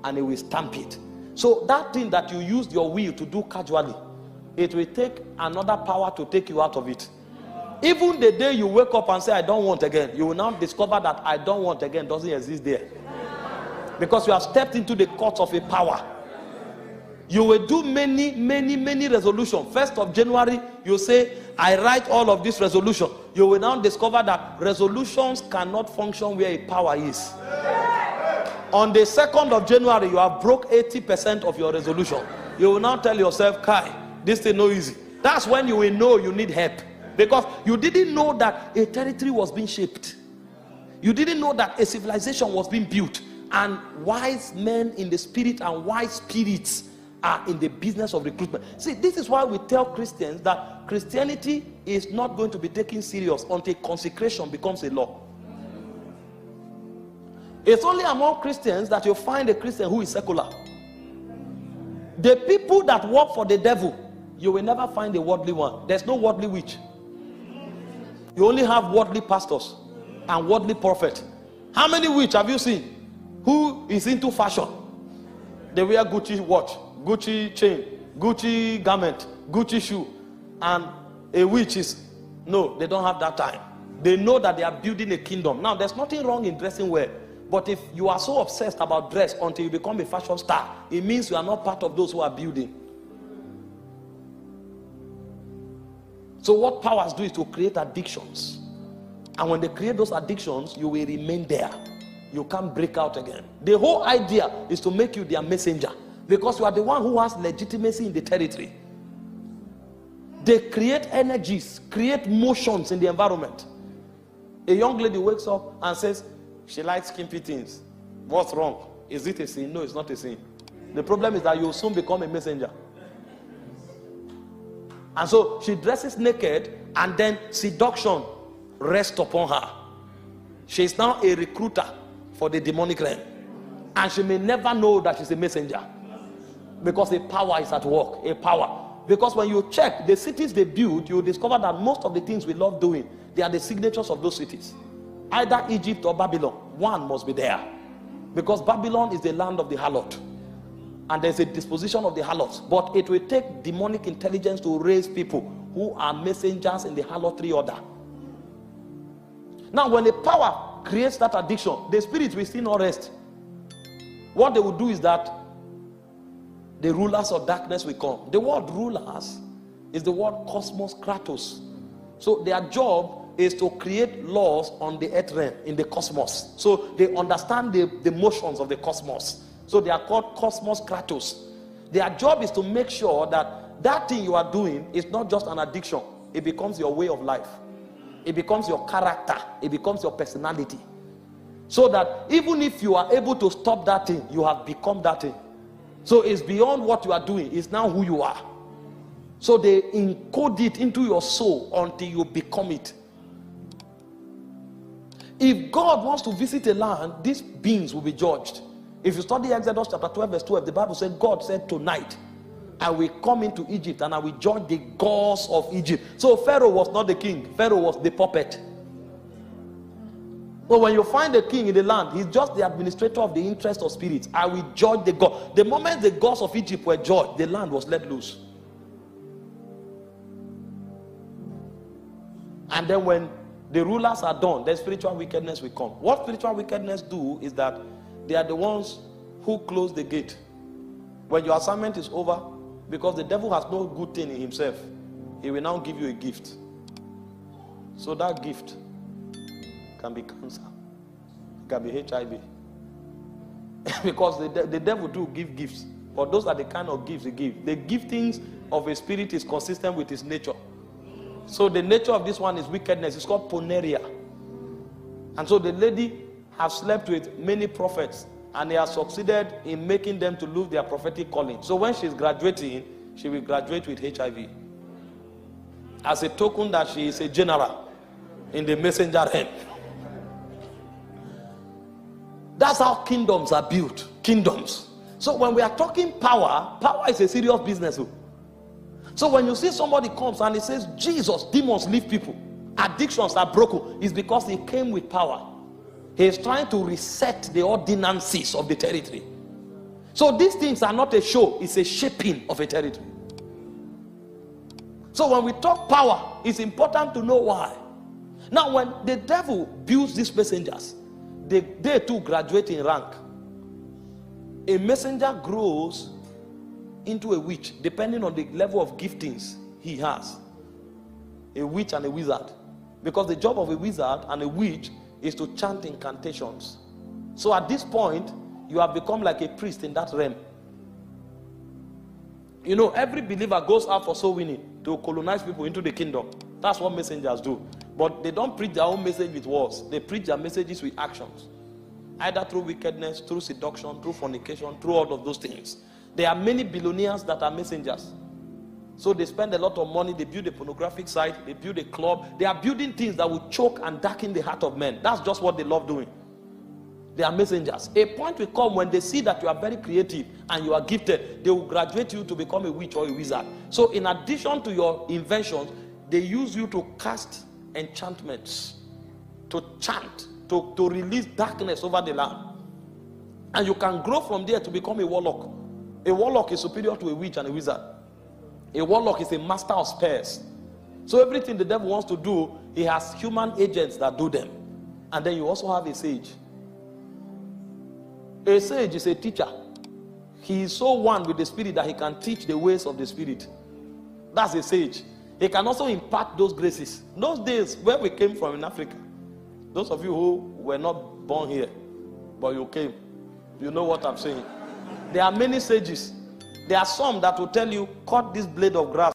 and he will stamp it. So that thing that you used your will to do casually, it will take another power to take you out of it. Even the day you wake up and say, I don't want again, you will now discover that I don't want again doesn't exist there. Because you have stepped into the court of a power. You will do many resolutions. 1st of January, you say, I write all of this resolution. You will now discover that resolutions cannot function where a power is. On the 2nd of January, you have broke 80% of your resolution. You will now tell yourself, Kai, this thing no easy. That's when you will know you need help. Because you didn't know that a territory was being shaped. You didn't know that a civilization was being built. And wise men in the spirit and wise spirits are in the business of recruitment. See, this is why we tell Christians that Christianity is not going to be taken serious until consecration becomes a law. It's only among Christians that you find a Christian who is secular. The people that work for the devil, you will never find a worldly one. There's no worldly witch. You only have worldly pastors and worldly prophets. How many witch have you seen who is into fashion? They wear Gucci watch, Gucci chain, Gucci garment, Gucci shoe, and a witch is, no, they don't have that time. They know that they are building a kingdom. Now, there's nothing wrong in dressing well, but if you are so obsessed about dress until you become a fashion star, it means you are not part of those who are building. So what powers do is to create addictions. And when they create those addictions, you will remain there. You can't break out again. The whole idea is to make you their messenger, because you are the one who has legitimacy in the territory. They create energies, create motions in the environment. A young lady wakes up and says, she likes skimpy things. What's wrong? Is it a sin? No, it's not a sin. The problem is that you will soon become a messenger. And so she dresses naked, and then seduction rests upon her. She is now a recruiter for the demonic realm. And she may never know that she's a messenger, because a power is at work. A power. Because when you check the cities they build, you will discover that most of the things we love doing, they are the signatures of those cities. Either Egypt or Babylon. One must be there. Because Babylon is the land of the harlot. And there's a disposition of the harlots. But it will take demonic intelligence to raise people who are messengers in the harlotry order. Now, when a power creates that addiction, the spirit will still not rest. What they will do is that the rulers of darkness will come. The word rulers is the word cosmos kratos. So their job is to create laws on the earth realm, in the cosmos. So they understand the motions of the cosmos. So they are called cosmos kratos. Their job is to make sure that that thing you are doing is not just an addiction. It becomes your way of life. It becomes your character. It becomes your personality. So that even if you are able to stop that thing, you have become that thing. So it's beyond what you are doing. It's now who you are. So they encode it into your soul until you become it. If God wants to visit a land, these beings will be judged. If you study Exodus chapter 12 verse 12, the Bible said, God said, tonight I will come into Egypt and I will judge the gods of Egypt. So Pharaoh was not the king. Pharaoh was the puppet. But when you find a king in the land, he's just the administrator of the interest of spirits. I will judge the god. The moment the gods of Egypt were judged, the land was let loose. And then when the rulers are done, then spiritual wickedness will come. What spiritual wickedness do is that they are the ones who close the gate. When your assignment is over, because the devil has no good thing in himself, he will now give you a gift. So that gift can be cancer, it can be HIV. Because the devil do give gifts, but those are the kind of gifts he gives. The giftings of a spirit is consistent with his nature. So the nature of this one is wickedness. It's called poneria. And so the lady has slept with many prophets, and they have succeeded in making them to lose their prophetic calling. So when she's graduating, she will graduate with HIV, as a token that she is a general in the messenger realm. That's how kingdoms are built. Kingdoms. So when we are talking power, power is a serious business. So when you see somebody comes and he says, Jesus, demons leave people, addictions are broken, it's because he came with power. He is trying to reset the ordinances of the territory. So these things are not a show, it's a shaping of a territory. So when we talk power, it's important to know why. Now when the devil builds these messengers, they too graduate in rank. A messenger grows into a witch depending on the level of giftings he has. A witch and a wizard. Because the job of a wizard and a witch is to chant incantations. So at this point, you have become like a priest in that realm. You know, every believer goes out for soul winning to colonize people into the kingdom. That's what messengers do. But they don't preach their own message with words. They preach their messages with actions. Either through wickedness, through seduction, through fornication, through all of those things. There are many billionaires that are messengers. So they spend a lot of money. They build a pornographic site. They build a club. They are building things that will choke and darken the heart of men. That's just what they love doing. They are messengers. A point will come when they see that you are very creative and you are gifted, they will graduate you to become a witch or a wizard. So in addition to your inventions, they use you to cast enchantments, to chant, to release darkness over the land. And you can grow from there to become a warlock. A warlock is superior to a witch and a wizard. A warlock is a master of spells. So everything the devil wants to do, he has human agents that do them. And then you also have a sage. A sage is a teacher. He is so one with the spirit that he can teach the ways of the spirit. That's a sage. He can also impart those graces. Those days where we came from in Africa, those of you who were not born here, but you came, you know what I'm saying. There are many sages. There are some that will tell you, cut this blade of grass